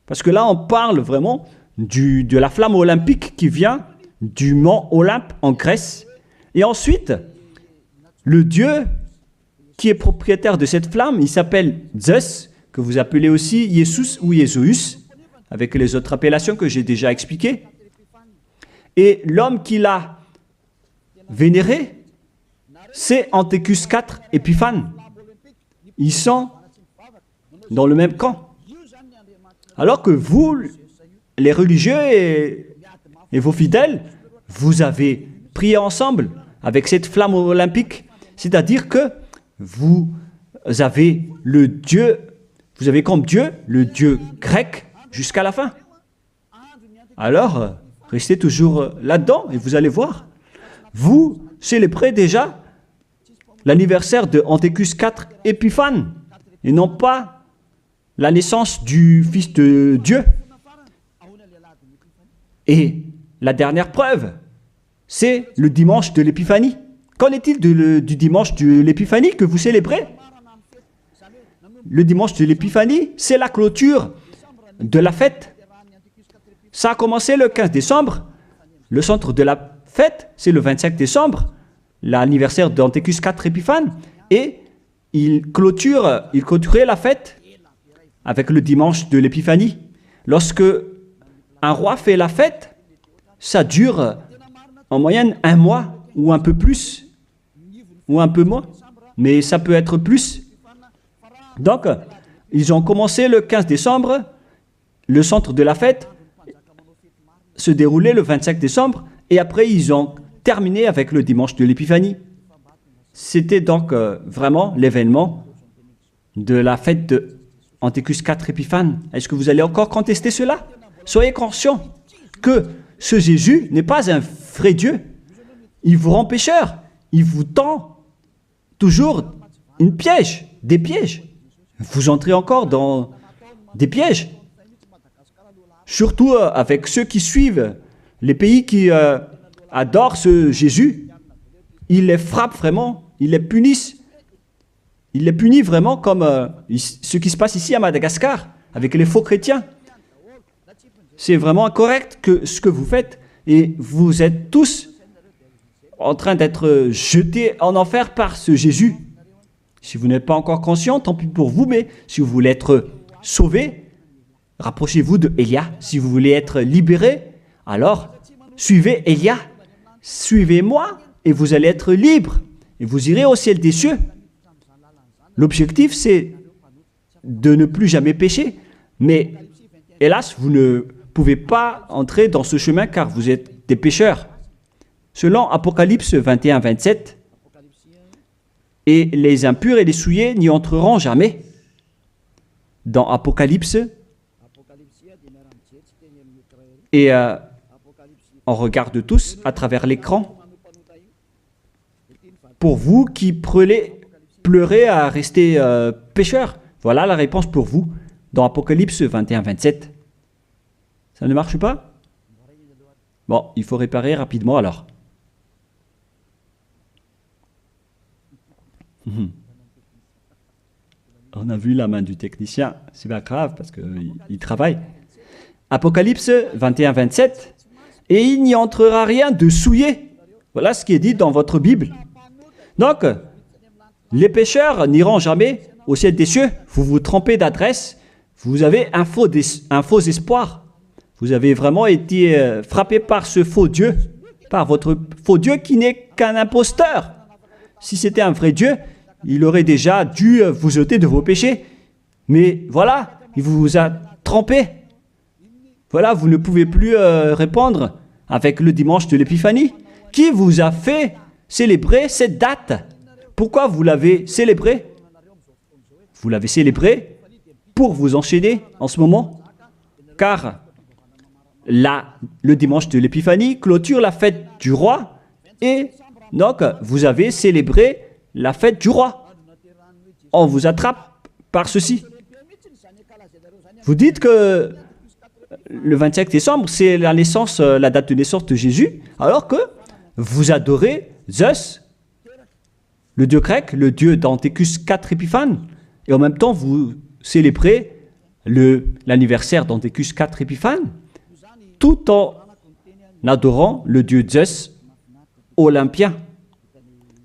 Parce que là, on parle vraiment de la flamme olympique qui vient du mont Olympe en Grèce. Et ensuite, le Dieu qui est propriétaire de cette flamme, il s'appelle Zeus, que vous appelez aussi Jesus ou Jésus, avec les autres appellations que j'ai déjà expliquées. Et l'homme qui l'a vénéré, c'est Antiochus IV Épiphane. Ils sont dans le même camp. Alors que vous, les religieux et vos fidèles, vous avez prié ensemble avec cette flamme olympique. C'est-à-dire que vous avez le Dieu, vous avez comme Dieu le Dieu grec jusqu'à la fin. Alors, restez toujours là-dedans et vous allez voir. Vous célébrez déjà l'anniversaire de Antiochus IV Épiphane et non pas la naissance du Fils de Dieu. Et la dernière preuve, c'est le dimanche de l'Épiphanie. Qu'en est-il du dimanche de l'Épiphanie que vous célébrez? Le dimanche de l'Épiphanie, c'est la clôture de la fête. Ça a commencé le 15 décembre. Le centre de la fête, c'est le 25 décembre, l'anniversaire d'Antiochus IV Épiphane. Et il clôturait la fête avec le dimanche de l'Épiphanie. Lorsque un roi fait la fête, ça dure en moyenne 1 mois ou un peu plus, ou un peu moins, mais ça peut être plus. Donc, ils ont commencé le 15 décembre, le centre de la fête se déroulait le 25 décembre, et après ils ont terminé avec le dimanche de l'Épiphanie. C'était donc vraiment l'événement de la fête de Antiochus IV Épiphane. Est-ce que vous allez encore contester cela? Soyez conscients que ce Jésus n'est pas un vrai Dieu. Il vous rend pécheur. Il vous tend toujours des pièges. Vous entrez encore dans des pièges. Surtout avec ceux qui suivent les pays qui adorent ce Jésus. Il les frappe vraiment, il les punit. Il les punit vraiment comme ce qui se passe ici à Madagascar, avec les faux chrétiens. C'est vraiment incorrect ce que vous faites, et vous êtes tous en train d'être jetés en enfer par ce Jésus. Si vous n'êtes pas encore conscient, tant pis pour vous, mais si vous voulez être sauvé, rapprochez-vous de Élia. Si vous voulez être libéré, alors suivez Élia. Suivez-moi et vous allez être libre. Et vous irez au ciel des cieux. L'objectif, c'est de ne plus jamais pécher. Mais hélas, vous ne pouvez pas entrer dans ce chemin car vous êtes des pécheurs. Selon Apocalypse 21-27, et les impurs et les souillés n'y entreront jamais. dans Apocalypse et on regarde tous à travers l'écran. Pour vous qui pleurez à rester pécheurs, voilà la réponse pour vous dans Apocalypse 21-27. Ça ne marche pas? Bon, il faut réparer rapidement alors. On a vu la main du technicien, c'est pas grave parce qu'il travaille. Apocalypse 21-27. Et il n'y entrera rien de souillé. Voilà ce qui est dit dans votre Bible. Donc, les pécheurs n'iront jamais au ciel des cieux. Vous vous trompez d'adresse. Vous avez un faux espoir. Vous avez vraiment été frappé par ce faux Dieu, par votre faux Dieu qui n'est qu'un imposteur. Si c'était un vrai Dieu, il aurait déjà dû vous ôter de vos péchés. Mais voilà, il vous a trompé. Voilà, vous ne pouvez plus répondre avec le dimanche de l'Épiphanie. Qui vous a fait célébrer cette date? Pourquoi vous l'avez célébrée? Vous l'avez célébrée pour vous enchaîner en ce moment. Car là, le dimanche de l'Épiphanie clôture la fête du roi. Et donc, vous avez célébré la fête du roi. On vous attrape par ceci. Vous dites que le 25 décembre, c'est la date de naissance de Jésus, alors que vous adorez Zeus, le dieu grec, le dieu d'Anthécus 4 Épiphanes, et en même temps, vous célébrez l'anniversaire d'Anthécus 4 Épiphanes, tout en adorant le dieu Zeus olympien.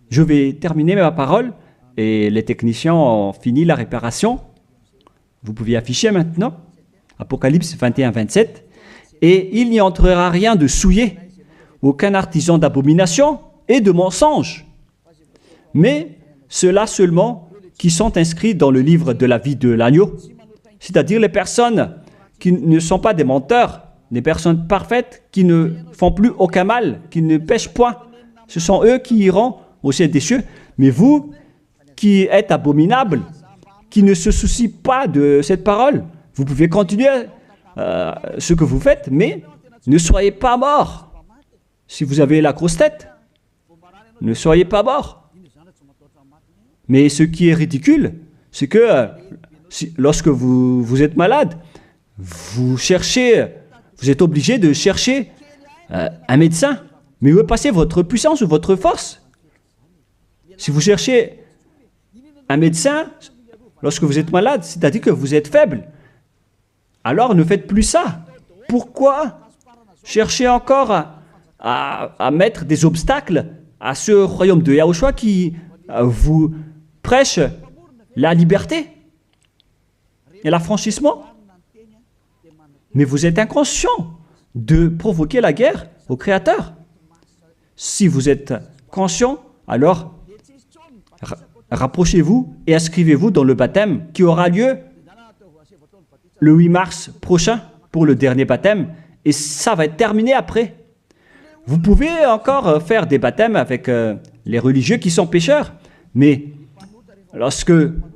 Je vais terminer ma parole, et les techniciens ont fini la réparation. Vous pouvez afficher maintenant. Apocalypse 21-27. Et il n'y entrera rien de souillé, aucun artisan d'abomination et de mensonge, mais ceux-là seulement qui sont inscrits dans le livre de la vie de l'agneau, c'est-à-dire les personnes qui ne sont pas des menteurs, des personnes parfaites qui ne font plus aucun mal, qui ne pêchent point. Ce sont eux qui iront au ciel des cieux. Mais vous, qui êtes abominables, qui ne se soucient pas de cette parole, vous pouvez continuer ce que vous faites, mais ne soyez pas morts. Si vous avez la grosse tête, ne soyez pas morts. Mais ce qui est ridicule, c'est que lorsque vous êtes malade, vous êtes obligé de chercher un médecin. Mais où est passée votre puissance ou votre force? Si vous cherchez un médecin lorsque vous êtes malade, c'est-à-dire que vous êtes faible. Alors ne faites plus ça. Pourquoi chercher encore à mettre des obstacles à ce royaume de Yahushua qui vous prêche la liberté et l'affranchissement? Mais vous êtes inconscient de provoquer la guerre au Créateur. Si vous êtes conscient, alors rapprochez-vous et inscrivez-vous dans le baptême qui aura lieu le 8 mars prochain pour le dernier baptême, et ça va être terminé après. Vous pouvez encore faire des baptêmes avec les religieux qui sont pécheurs, mais lorsque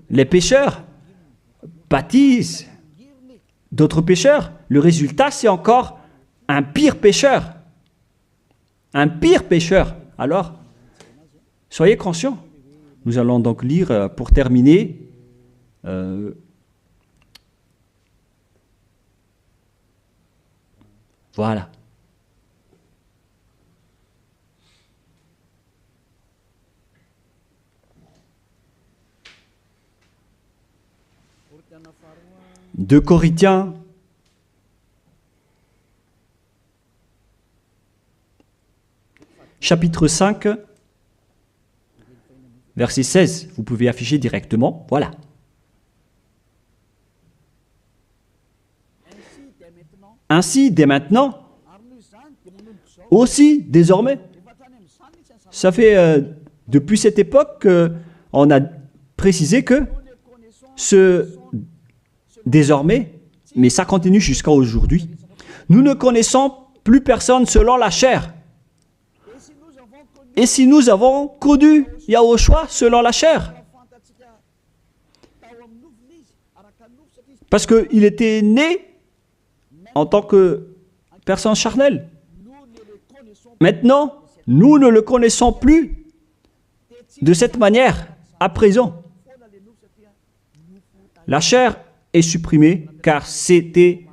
les pécheurs baptisent d'autres pécheurs, le résultat c'est encore un pire pécheur. Un pire pécheur. Alors, soyez conscients. Nous allons donc lire pour terminer voilà. De Corinthiens, chapitre 5, verset 16. Vous pouvez afficher directement. Voilà. Ainsi, dès maintenant, aussi désormais, ça fait depuis cette époque qu'on a précisé que désormais, mais ça continue jusqu'à aujourd'hui, nous ne connaissons plus personne selon la chair. Et si nous avons connu Yahushua selon la chair, Parce qu'il était né en tant que personne charnelle. Maintenant, nous ne le connaissons plus de cette manière, à présent. La chair est supprimée car c'était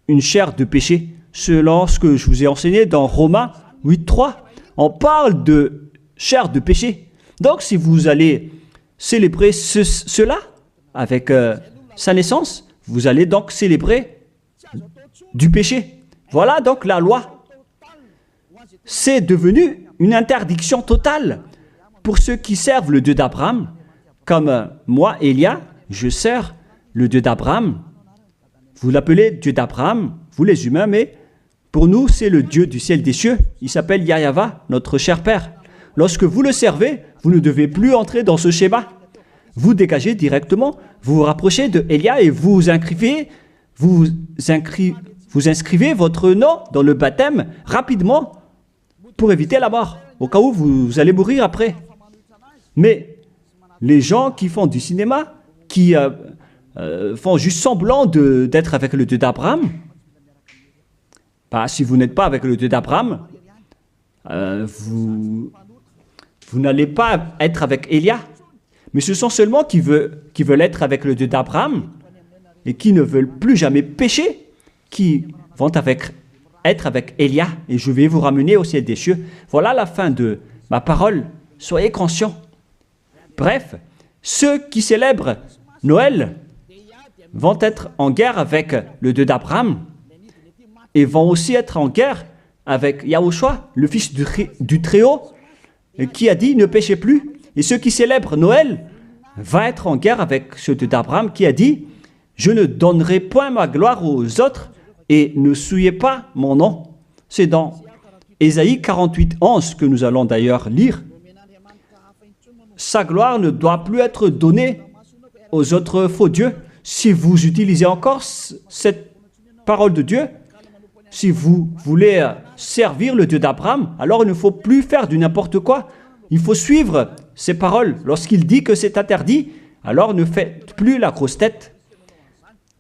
une chair de péché. Selon ce que je vous ai enseigné dans Romains 8.3, on parle de chair de péché. Donc, si vous allez célébrer cela avec sa naissance, vous allez donc célébrer du péché. Voilà donc la loi. C'est devenu une interdiction totale pour ceux qui servent le Dieu d'Abraham. Comme moi, Élia, je sers le Dieu d'Abraham. Vous l'appelez Dieu d'Abraham, vous les humains, mais pour nous, c'est le Dieu du ciel des cieux. Il s'appelle Yahweh, notre cher Père. Lorsque vous le servez, vous ne devez plus entrer dans ce schéma. Vous dégagez directement, vous vous rapprochez de Élia et vous inscrivez votre nom dans le baptême rapidement pour éviter la mort, au cas où vous allez mourir après. Mais les gens qui font du cinéma, qui font juste semblant d'être avec le Dieu d'Abraham, si vous n'êtes pas avec le Dieu d'Abraham, vous n'allez pas être avec Élia. Mais ce sont seulement qui veulent être avec le Dieu d'Abraham et qui ne veulent plus jamais pécher, qui vont être avec Élia. Et je vais vous ramener au ciel des cieux. Voilà la fin de ma parole. Soyez conscients. Bref, ceux qui célèbrent Noël vont être en guerre avec le Dieu d'Abraham et vont aussi être en guerre avec Yahushua, le fils du Très-Haut, qui a dit « ne péchez plus ». Et ceux qui célèbrent Noël vont être en guerre avec ce Dieu d'Abraham qui a dit « je ne donnerai point ma gloire aux autres et ne souillez pas mon nom ». C'est dans Ésaïe 48:11 que nous allons d'ailleurs lire. Sa gloire ne doit plus être donnée aux autres faux dieux. Si vous utilisez encore cette parole de Dieu, si vous voulez servir le Dieu d'Abraham, alors il ne faut plus faire du n'importe quoi. Il faut suivre ses paroles. Lorsqu'il dit que c'est interdit, alors ne faites plus la grosse tête.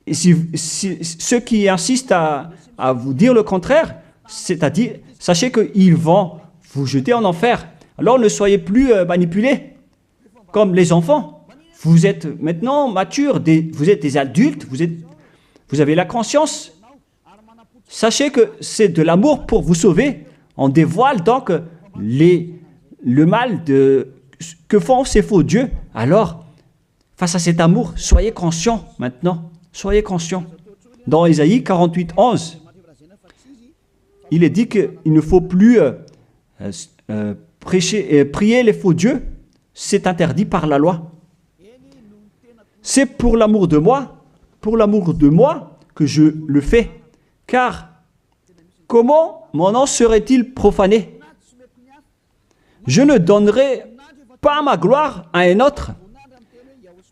Et si ceux qui insistent à vous dire le contraire, c'est-à-dire, sachez qu'ils vont vous jeter en enfer. Alors ne soyez plus manipulés comme les enfants. Vous êtes maintenant matures, vous êtes des adultes, vous avez la conscience. Sachez que c'est de l'amour pour vous sauver. On dévoile donc le mal que font ces faux dieux. Alors, face à cet amour, soyez conscients maintenant. Soyez conscients. Dans Ésaïe 48:11, il est dit qu'il ne faut plus prier les faux dieux. C'est interdit par la loi. C'est pour l'amour de moi que je le fais. Car comment mon nom serait-il profané? Je ne donnerai pas ma gloire à un autre.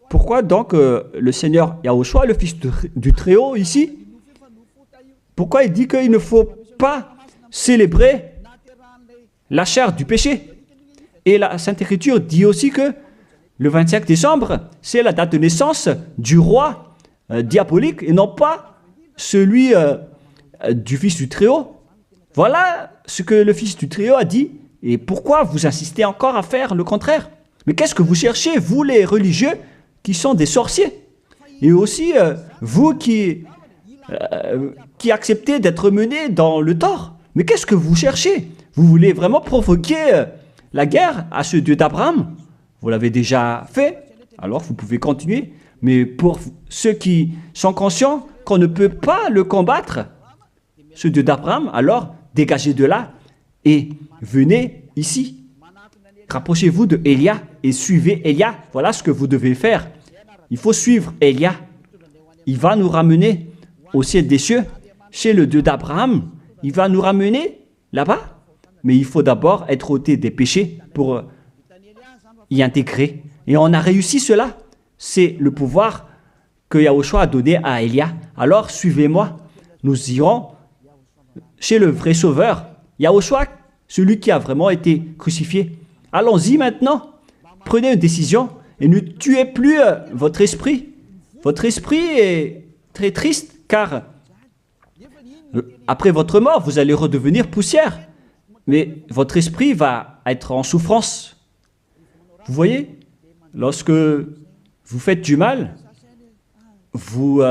Pourquoi donc le Seigneur Yahushua, le Fils du Très-Haut ici, pourquoi il dit qu'il ne faut pas célébrer la chair du péché? Et la Sainte Écriture dit aussi que le 25 décembre, c'est la date de naissance du roi diabolique et non pas celui du Fils du Très-Haut. Voilà ce que le Fils du Très-Haut a dit. Et pourquoi vous insistez encore à faire le contraire? Mais qu'est-ce que vous cherchez, vous les religieux qui sont des sorciers? Et aussi, vous qui acceptez d'être menés dans le tort. Mais qu'est-ce que vous cherchez? Vous voulez vraiment provoquer la guerre à ce Dieu d'Abraham? Vous l'avez déjà fait, alors vous pouvez continuer. Mais pour ceux qui sont conscients qu'on ne peut pas le combattre, ce Dieu d'Abraham, alors dégagez de là et venez ici. Rapprochez-vous de Élia et suivez Élia. Voilà ce que vous devez faire. Il faut suivre Élia. Il va nous ramener au ciel des cieux, chez le Dieu d'Abraham. Il va nous ramener là-bas. Mais il faut d'abord être ôté des péchés pour y intégrer. Et on a réussi cela. C'est le pouvoir que Yahushua a donné à Élia. Alors suivez-moi. Nous irons chez le vrai Sauveur, Yahushua, celui qui a vraiment été crucifié. Allons-y maintenant. Prenez une décision et ne tuez plus votre esprit. Votre esprit est très triste car après votre mort, vous allez redevenir poussière. Mais votre esprit va être en souffrance. Vous voyez, lorsque vous faites du mal, vous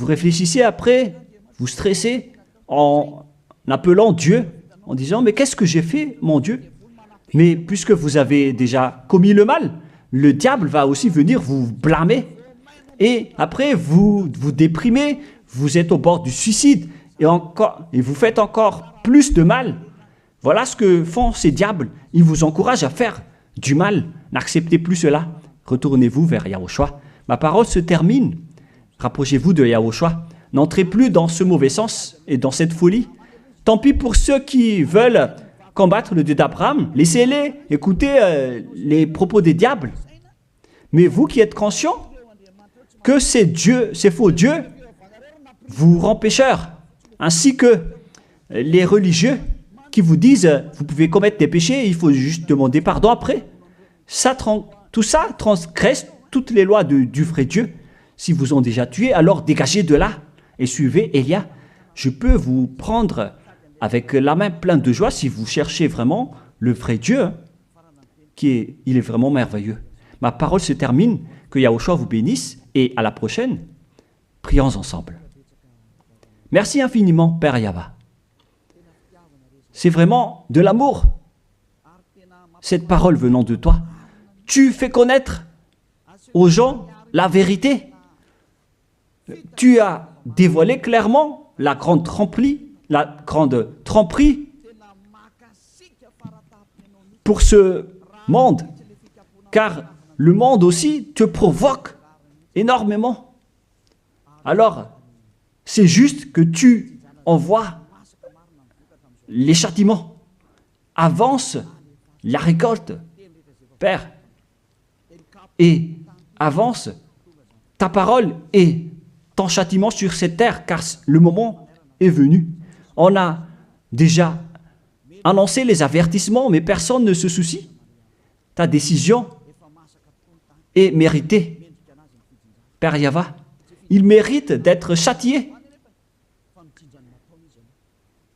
réfléchissez après, vous stressez en appelant Dieu, en disant « Mais qu'est-ce que j'ai fait, mon Dieu ?» Mais puisque vous avez déjà commis le mal, le diable va aussi venir vous blâmer. Et après, vous vous déprimez, vous êtes au bord du suicide et vous faites encore plus de mal. Voilà ce que font ces diables. Ils vous encouragent à faire du mal. N'acceptez plus cela. Retournez-vous vers Yahushua. Ma parole se termine. Rapprochez-vous de Yahushua. N'entrez plus dans ce mauvais sens et dans cette folie. Tant pis pour ceux qui veulent combattre le Dieu d'Abraham. Laissez-les écouter les propos des diables. Mais vous qui êtes conscients que ces faux dieux vous rendent pécheurs, ainsi que les religieux qui vous disent vous pouvez commettre des péchés, il faut juste demander pardon après. Tout ça transgresse toutes les lois du vrai Dieu. Si vous ont déjà tué, alors dégagez de là et suivez Élia. Je peux vous prendre avec la main pleine de joie si vous cherchez vraiment le vrai Dieu, il est vraiment merveilleux. Ma parole se termine, que Yahushua vous bénisse et à la prochaine, prions ensemble. Merci infiniment, Père Yahva. C'est vraiment de l'amour, cette parole venant de toi. Tu fais connaître aux gens la vérité. Tu as dévoilé clairement la grande tromperie pour ce monde, car le monde aussi te provoque énormément. Alors, c'est juste que tu envoies les châtiments. Avance la récolte, Père, et avance ta parole et ton châtiment sur cette terre, car le moment est venu. On a déjà annoncé les avertissements, mais personne ne se soucie. Ta décision est méritée. Père Yahva, il mérite d'être châtié.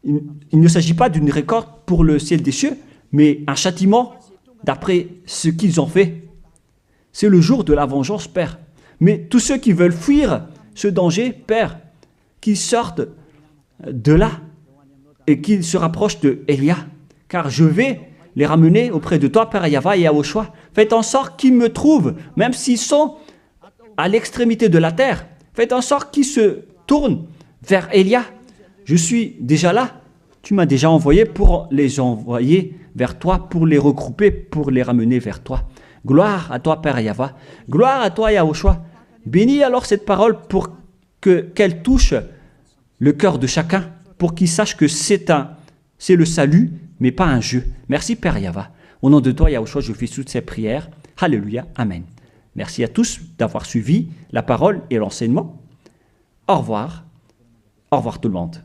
Il ne s'agit pas d'une récolte pour le ciel des cieux, mais un châtiment d'après ce qu'ils ont fait. C'est le jour de la vengeance, Père. Mais tous ceux qui veulent fuir ce danger, Père, qu'ils sortent de là et qu'ils se rapprochent de Élia, car je vais les ramener auprès de toi, Père Yahva et Yahushua. Faites en sorte qu'ils me trouvent, même s'ils sont à l'extrémité de la terre. Faites en sorte qu'ils se tournent vers Élia. Je suis déjà là. Tu m'as déjà envoyé pour les envoyer vers toi, pour les regrouper, pour les ramener vers toi. Gloire à toi, Père Yahva. Gloire à toi, Yahushua. Bénis alors cette parole pour qu'elle touche le cœur de chacun, pour qu'il sache que c'est le salut, mais pas un jeu. Merci, Père Yahva. Au nom de toi, Yahushua, je fais toutes ces prières. Alléluia. Amen. Merci à tous d'avoir suivi la parole et l'enseignement. Au revoir. Au revoir tout le monde.